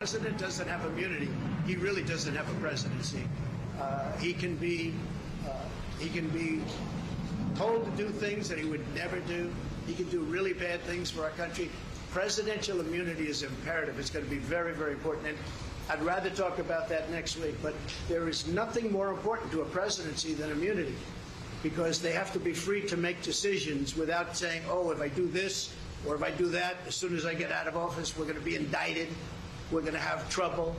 president doesn't have immunity. He really doesn't have a presidency. He can be told to do things that he would never do. He can do really bad things for our country. Presidential immunity is imperative. It's going to be very, very important. And I'd rather talk about that next week. But there is nothing more important to a presidency than immunity, because they have to be free to make decisions without saying, oh, if I do this or if I do that, as soon as I get out of office, we're going to be indicted. We're going to have trouble.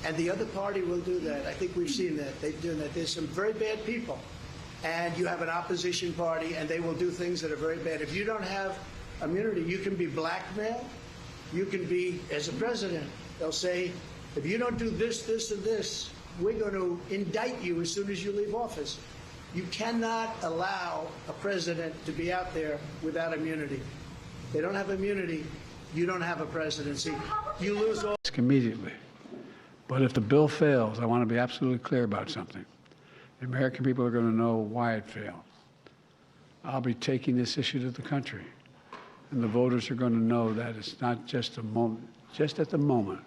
And the other party will do that. I think we've seen that. They've done that. There's some very bad people. And you have an opposition party, and they will do things that are very bad. If you don't have immunity, you can be blackmailed. You can be, as a president, they'll say, if you don't do this, this, and this, we're going to indict you as soon as you leave office. You cannot allow a president to be out there without immunity. They don't have immunity. You don't have a presidency. You lose all. Immediately. But if the bill fails, I want to be absolutely clear about something. The American people are going to know why it failed. I'll be taking this issue to the country, and the voters are going to know that it's not just a moment. Just at the moment,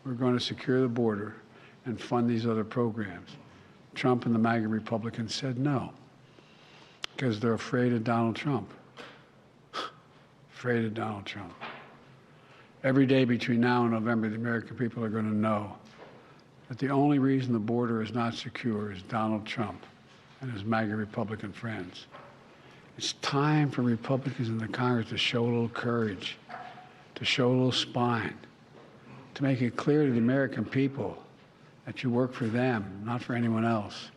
we're going to secure the border and fund these other programs. Trump and the MAGA Republicans said no, because they're afraid of Donald Trump. Afraid of Donald Trump. Every day between now and November, the American people are going to know that the only reason the border is not secure is Donald Trump and his MAGA Republican friends. It's time for Republicans in the Congress to show a little courage, to show a little spine, to make it clear to the American people that you work for them, not for anyone else.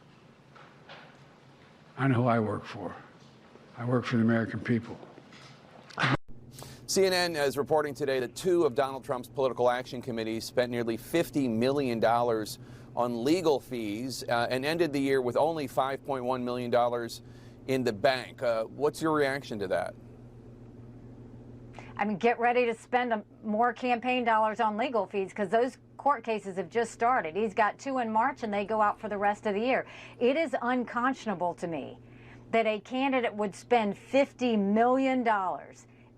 I know who I work for. I work for the American people. CNN is reporting today that two of Donald Trump's political action committees spent nearly $50 million on legal fees and ended the year with only $5.1 million in the bank. What's your reaction to that? I mean, get ready to spend more campaign dollars on legal fees, because those court cases have just started. He's got 2 in March, and they go out for the rest of the year. It is unconscionable to me that a candidate would spend $50 million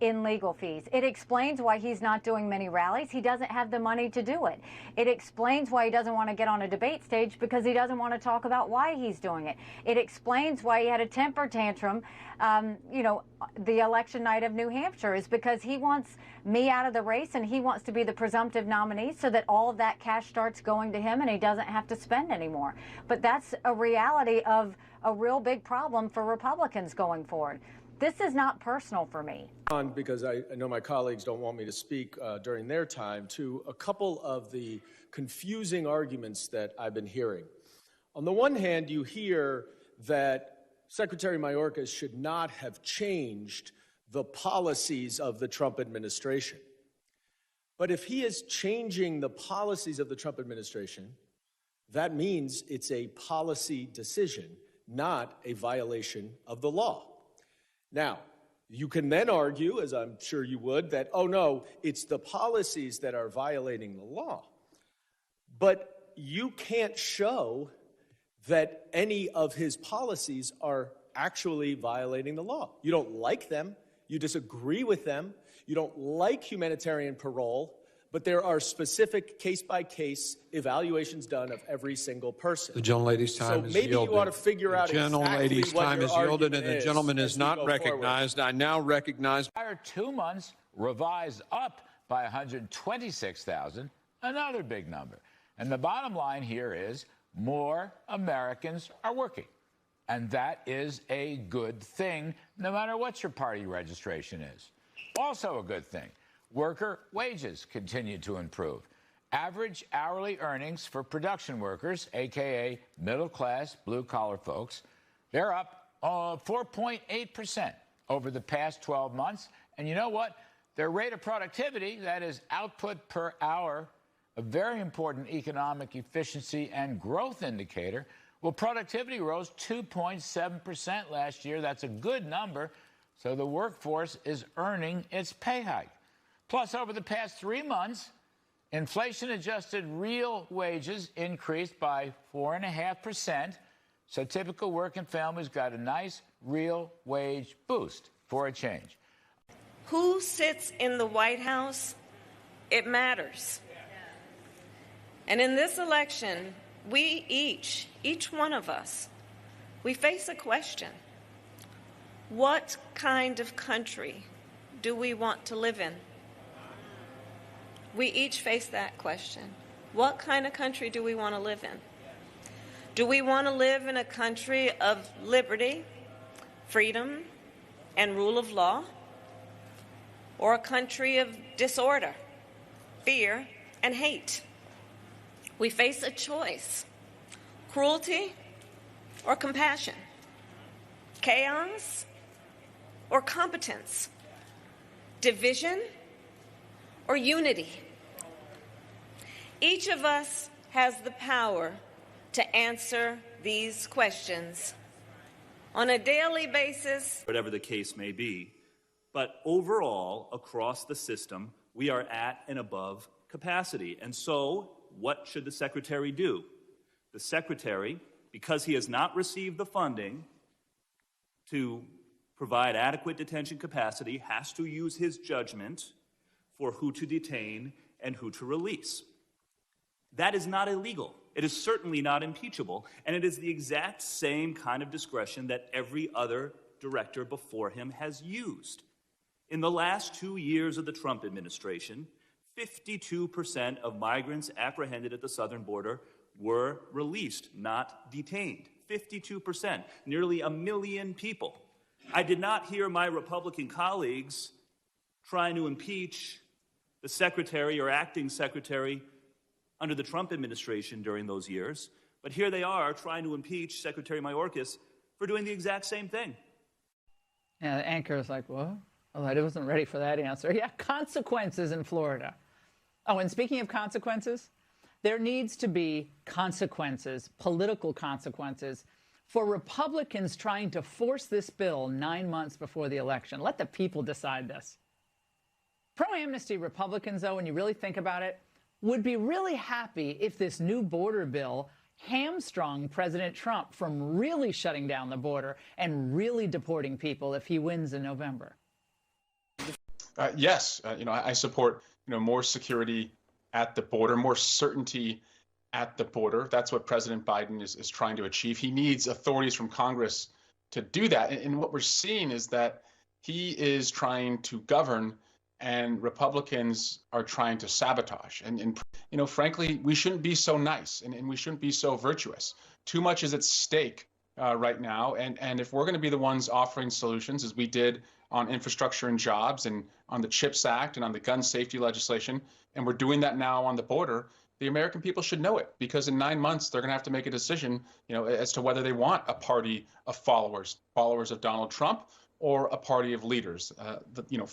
in legal fees. It explains why he's not doing many rallies. He doesn't have the money to do it. It explains why he doesn't want to get on a debate stage, because he doesn't want to talk about why he's doing it. It explains why he had a temper tantrum, the election night of New Hampshire, is because he wants me out of the race and he wants to be the presumptive nominee so that all of that cash starts going to him and he doesn't have to spend anymore. But that's a reality of a real big problem for Republicans going forward. This is not personal for me. Because I know my colleagues don't want me to speak during their time, to a couple of the confusing arguments that I've been hearing. On the one hand, you hear that Secretary Mayorkas should not have changed the policies of the Trump administration. But if he is changing the policies of the Trump administration, that means it's a policy decision, not a violation of the law. Now, you can then argue, as I'm sure you would, that, oh no, it's the policies that are violating the law. But you can't show that any of his policies are actually violating the law. You don't like them, you disagree with them, you don't like humanitarian parole, but there are specific case-by-case evaluations done of every single person. The gentlelady's time is yielded. So maybe you ought to figure out exactly what your time is yielded, and the gentleman is not recognized. Forward. I now recognize. Prior 2 months, revised up by 126,000, another big number. And the bottom line here is more Americans are working. And that is a good thing, no matter what your party registration is. Also a good thing. Worker wages continue to improve. Average hourly earnings for production workers, a.k.a. middle-class, blue-collar folks, they're up 4.8% over the past 12 months. And you know what? Their rate of productivity, that is output per hour, a very important economic efficiency and growth indicator, well, productivity rose 2.7% last year. That's a good number. So the workforce is earning its pay hike. Plus, over the past 3 months, inflation-adjusted real wages increased by 4.5%. So typical working families got a nice real wage boost for a change. Who sits in the White House? It matters. And in this election, we each one of us, we face a question. What kind of country do we want to live in? We each face that question. What kind of country do we want to live in? Do we want to live in a country of liberty, freedom, and rule of law? Or a country of disorder, fear, and hate? We face a choice: cruelty or compassion, chaos or competence, division or unity. Each of us has the power to answer these questions on a daily basis. Whatever the case may be. But overall, across the system, we are at and above capacity. And so, what should the Secretary do? The Secretary, because he has not received the funding to provide adequate detention capacity, has to use his judgment for who to detain and who to release. That is not illegal. It is certainly not impeachable, and it is the exact same kind of discretion that every other director before him has used. In the last 2 years of the Trump administration, 52% of migrants apprehended at the southern border were released, not detained. 52%, nearly 1 million people. I did not hear my Republican colleagues trying to impeach the secretary or acting secretary under the Trump administration during those years, but here they are trying to impeach Secretary Mayorkas for doing the exact same thing. Yeah, the anchor is like, what? Oh, I wasn't ready for that answer. Yeah, consequences in Florida. Oh, and speaking of consequences, there needs to be consequences, political consequences, for Republicans trying to force this bill 9 months before the election. Let the people decide this. Pro-amnesty Republicans, though, when you really think about it, would be really happy if this new border bill hamstrung President Trump from really shutting down the border and really deporting people if he wins in November. Yes, I support more security at the border, more certainty at the border. That's what President Biden is trying to achieve. He needs authorities from Congress to do that. And what we're seeing is that he is trying to govern, and Republicans are trying to sabotage. And frankly, we shouldn't be so nice, and we shouldn't be so virtuous. Too much is at stake right now. And if we're going to be the ones offering solutions, as we did on infrastructure and jobs and on the CHIPS Act and on the gun safety legislation, and we're doing that now on the border, the American people should know it, because in 9 months, they're going to have to make a decision, as to whether they want a party of followers of Donald Trump, or a party of leaders, followers